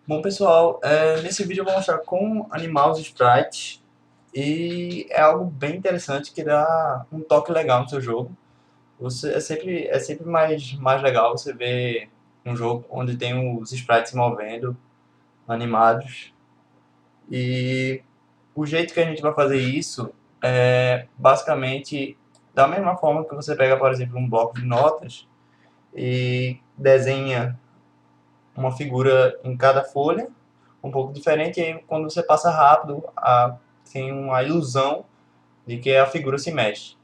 Bom, pessoal, nesse vídeo eu vou mostrar como animar os sprites e é algo bem interessante que dá um toque legal no seu jogo. É sempre mais legal você ver um jogo onde tem os sprites se movendo, animados. E o jeito que a gente vai fazer isso é basicamente da mesma forma que você pega, por exemplo, um bloco de notas e desenha uma figura em cada folha, um pouco diferente, e aí quando você passa rápido, tem uma ilusão de que a figura se mexe.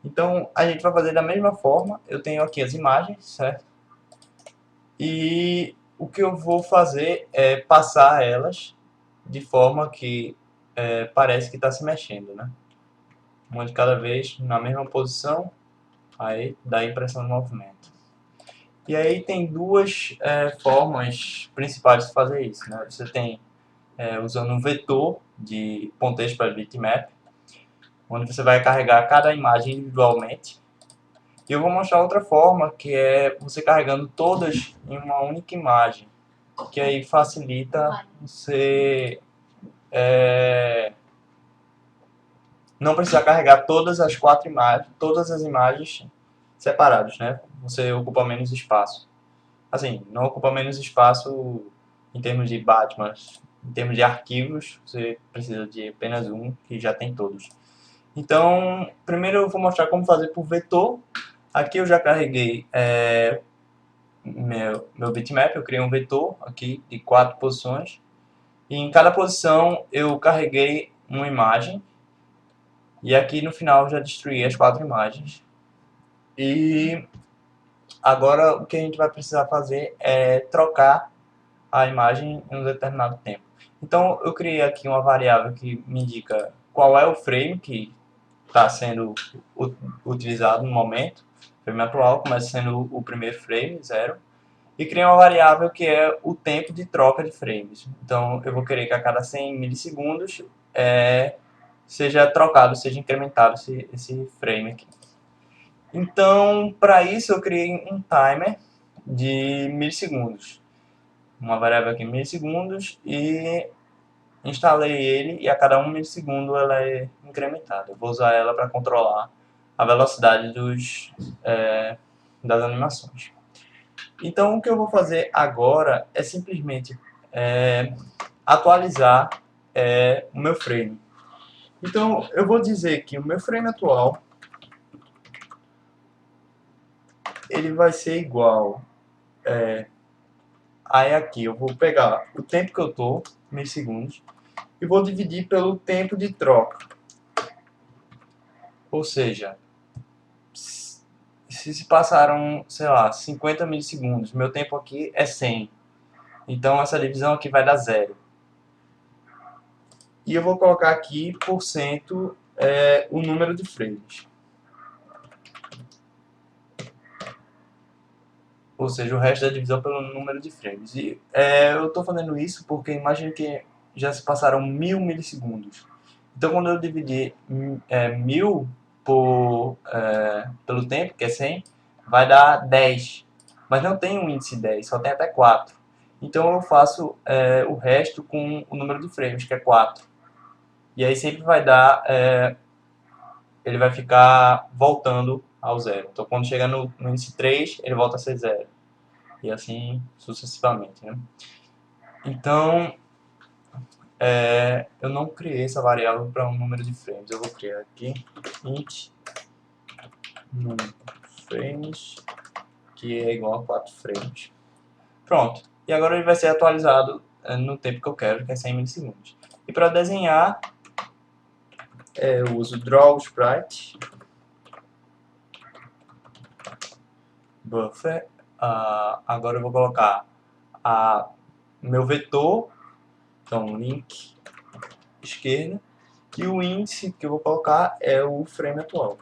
Então a gente vai fazer da mesma forma, eu tenho aqui as imagens, certo? E o que eu vou fazer é passar elas de forma que parece que está se mexendo, né? Uma de cada vez na mesma posição, aí dá a impressão de movimento. E aí tem duas formas principais de fazer isso, né? Você tem usando um vetor de contexto para bitmap, onde você vai carregar cada imagem individualmente. E eu vou mostrar outra forma, que é você carregando todas em uma única imagem, que aí facilita você não precisar carregar todas as quatro imagens, todas as imagens separadas, né? Você ocupa menos espaço. Assim, não ocupa menos espaço em termos de bytes, mas em termos de arquivos, você precisa de apenas um, que já tem todos. Então, primeiro eu vou mostrar como fazer por vetor. Aqui eu já carreguei meu bitmap, eu criei um vetor aqui de 4 posições. E em cada posição eu carreguei uma imagem. E aqui no final eu já destruí as 4 imagens. E agora o que a gente vai precisar fazer é trocar a imagem em um determinado tempo. Então eu criei aqui uma variável que me indica qual é o frame que está sendo utilizado no momento. O frame atual começa sendo o primeiro frame, 0. E criei uma variável que é o tempo de troca de frames. Então eu vou querer que a cada 100 milissegundos seja trocado, seja incrementado esse frame aqui. Então, para isso eu criei um timer de milissegundos. Uma variável aqui em milissegundos e instalei ele, e a cada 1 milissegundo ela é incrementada. Eu vou usar ela para controlar a velocidade das animações. Então o que eu vou fazer agora é simplesmente atualizar o meu frame. Então eu vou dizer que o meu frame atual ele vai ser igual. Aí aqui eu vou pegar o tempo que eu estou, milissegundos, e vou dividir pelo tempo de troca. Ou seja, se passaram, sei lá, 50 milissegundos, meu tempo aqui é 100. Então essa divisão aqui vai dar 0. E eu vou colocar aqui por cento o número de frames. Ou seja, o resto da divisão pelo número de frames. E eu estou fazendo isso porque imagine que já se passaram 1000 milissegundos. Então quando eu dividir 1000 pelo tempo, que é 100, vai dar 10. Mas não tem um índice 10, só tem até 4. Então eu faço o resto com o número de frames, que é 4. E aí sempre vai dar, ele vai ficar voltando ao zero. Então quando chega no índice 3, ele volta a ser 0. E assim sucessivamente, né? Então, eu não criei essa variável para um número de frames. Eu vou criar aqui int número frames, que é igual a 4 frames. Pronto. E agora ele vai ser atualizado no tempo que eu quero, que é 100 milissegundos. E para desenhar, eu uso draw sprite buffer. Agora eu vou colocar meu vetor, então link esquerda, e o índice que eu vou colocar é o frame atual.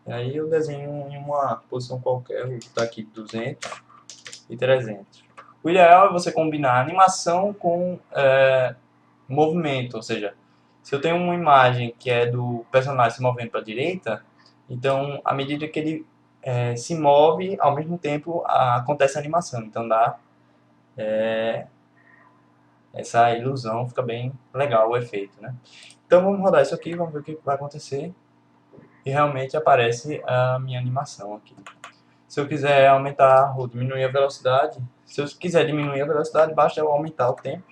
E aí eu desenho em uma posição qualquer, vou botar aqui 200 e 300. O ideal é você combinar animação com movimento, ou seja, se eu tenho uma imagem que é do personagem se movendo para a direita, então à medida que ele se move, ao mesmo tempo acontece a animação. Então dá essa ilusão, fica bem legal o efeito, né? Então vamos rodar isso aqui, vamos ver o que vai acontecer. E realmente aparece a minha animação aqui. Se eu quiser aumentar ou diminuir a velocidade, se eu quiser diminuir a velocidade, basta eu aumentar o tempo.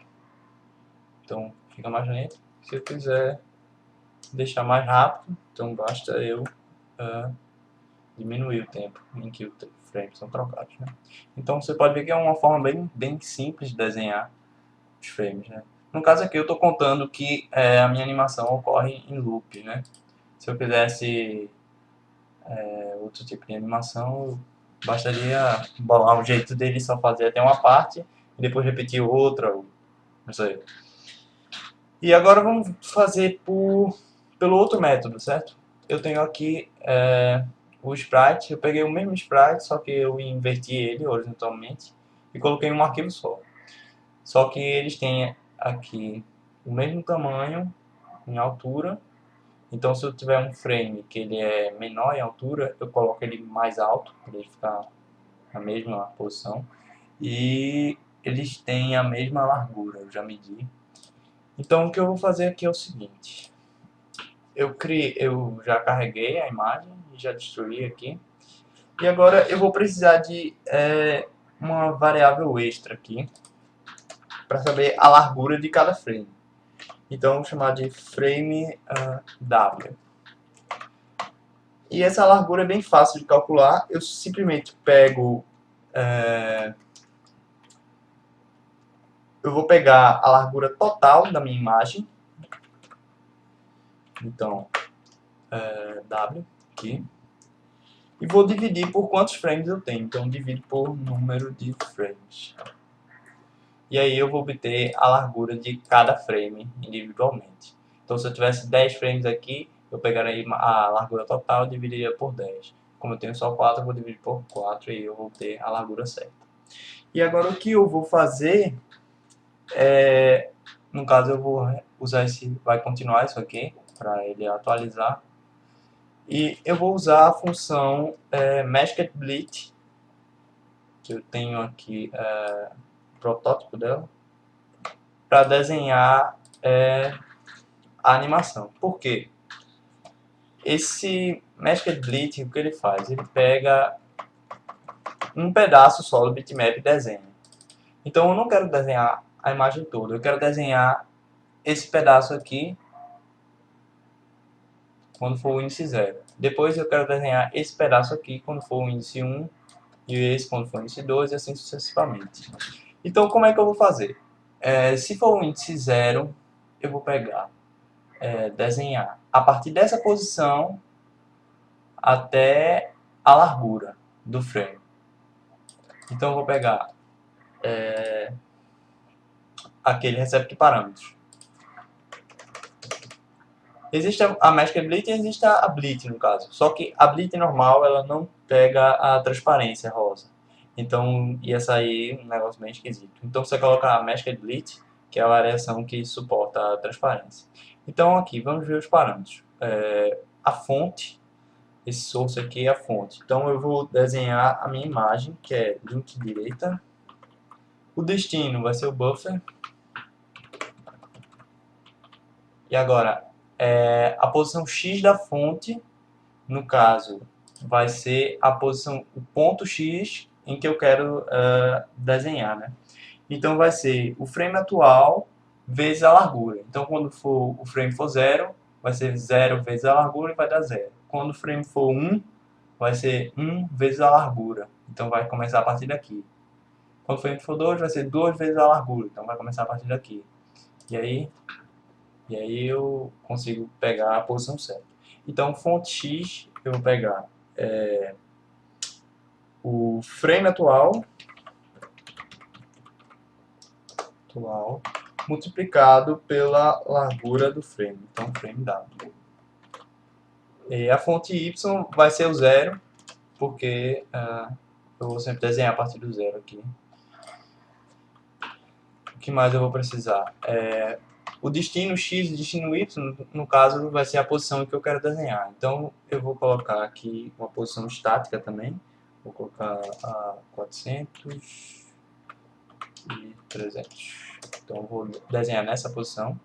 Então fica mais lento. Se eu quiser deixar mais rápido, então basta eu diminuir o tempo em que os frames são trocados, né? Então você pode ver que é uma forma bem simples de desenhar os frames, né? No caso aqui eu estou contando que a minha animação ocorre em loop, né? Se eu quisesse outro tipo de animação, bastaria bolar um jeito dele só fazer até uma parte e depois repetir outra, não sei. E agora vamos fazer pelo outro método, certo? Eu tenho aqui o sprite, eu peguei o mesmo sprite, só que eu inverti ele horizontalmente e coloquei em um arquivo só. Só que eles têm aqui o mesmo tamanho em altura. Então, se eu tiver um frame que ele é menor em altura, eu coloco ele mais alto, para ele ficar na mesma posição. E eles têm a mesma largura, eu já medi. Então, o que eu vou fazer aqui é o seguinte. Eu já carreguei a imagem, já destruí aqui. E agora eu vou precisar de uma variável extra aqui, para saber a largura de cada frame. Então, eu vou chamar de frame W. E essa largura é bem fácil de calcular. Eu simplesmente pego... eu vou pegar a largura total da minha imagem. Então, W aqui. E vou dividir por quantos frames eu tenho. Então, divido por número de frames. E aí eu vou obter a largura de cada frame individualmente. Então, se eu tivesse 10 frames aqui, eu pegaria a largura total e dividiria por 10. Como eu tenho só 4, eu vou dividir por 4 e eu vou ter a largura certa. E agora o que eu vou fazer no caso eu vou usar vai continuar isso aqui para ele atualizar. E eu vou usar a função MasketBlit, que eu tenho aqui o protótipo dela, para desenhar a animação. Por quê? Esse MasketBlit, o que ele faz? Ele pega um pedaço só do bitmap e desenha. Então eu não quero desenhar a imagem toda, eu quero desenhar esse pedaço aqui quando for o índice 0. Depois eu quero desenhar esse pedaço aqui quando for o índice 1 e esse quando for o índice 2 e assim sucessivamente. Então como é que eu vou fazer? Se for o índice 0, eu vou pegar, desenhar a partir dessa posição até a largura do frame. Então eu vou pegar aquele receptor parâmetros. Existe a MasketBlit e existe a Blit no caso. Só que a Blit normal ela não pega a transparência rosa. Então ia sair um negócio bem esquisito. Então você coloca a MasketBlit, que é a variação que suporta a transparência. Então aqui, vamos ver os parâmetros. A fonte, esse source aqui é a fonte. Então eu vou desenhar a minha imagem, que é link direita. O destino vai ser o buffer. E agora, a posição X da fonte, no caso, vai ser a posição, o ponto X em que eu quero desenhar, né? Então vai ser o frame atual vezes a largura. Então quando o frame for 0, vai ser 0 vezes a largura e vai dar 0. Quando o frame for 1, vai ser 1 vezes a largura. Então vai começar a partir daqui. Quando o frame for 2, vai ser 2 vezes a largura. Então vai começar a partir daqui. E aí eu consigo pegar a posição certa. Então, fonte X, eu vou pegar o frame atual multiplicado pela largura do frame. Então, frame W. E a fonte Y vai ser o 0, porque eu vou sempre desenhar a partir do 0 aqui. O que mais eu vou precisar? O destino X e o destino Y, no caso, vai ser a posição que eu quero desenhar. Então, eu vou colocar aqui uma posição estática também. Vou colocar a 400 300. Então eu vou desenhar nessa posição.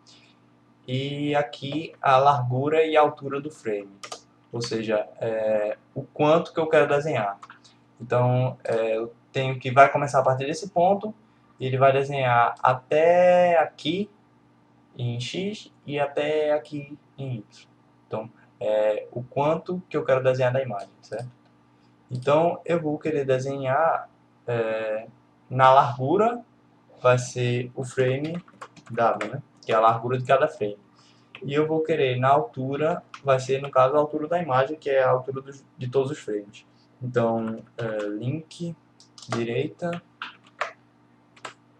E aqui a largura e a altura do frame, ou seja, o quanto que eu quero desenhar. Então eu tenho que vai começar a partir desse ponto, e ele vai desenhar até aqui em X e até aqui em Y. Então o quanto que eu quero desenhar da imagem, certo? Então eu vou querer desenhar na largura, vai ser o frame W, né? Que é a largura de cada frame. E eu vou querer na altura, vai ser no caso a altura da imagem, que é a altura de todos os frames. Então, link, direita,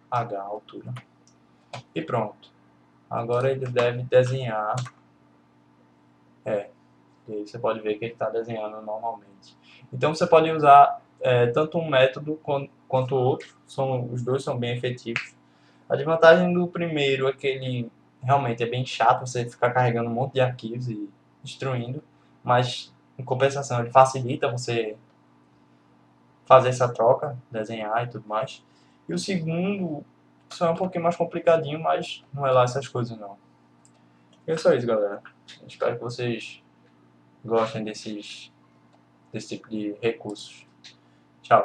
H, altura. E pronto. Agora ele deve desenhar. E aí você pode ver que ele está desenhando normalmente. Então você pode usar tanto um método quanto o outro. Os dois são bem efetivos. A desvantagem do primeiro é que ele realmente é bem chato, você ficar carregando um monte de arquivos e destruindo, mas em compensação ele facilita você fazer essa troca, desenhar e tudo mais. E o segundo só é um pouquinho mais complicadinho, mas não é lá essas coisas não. E é só isso, galera. Espero que vocês gostem desse tipo de recursos.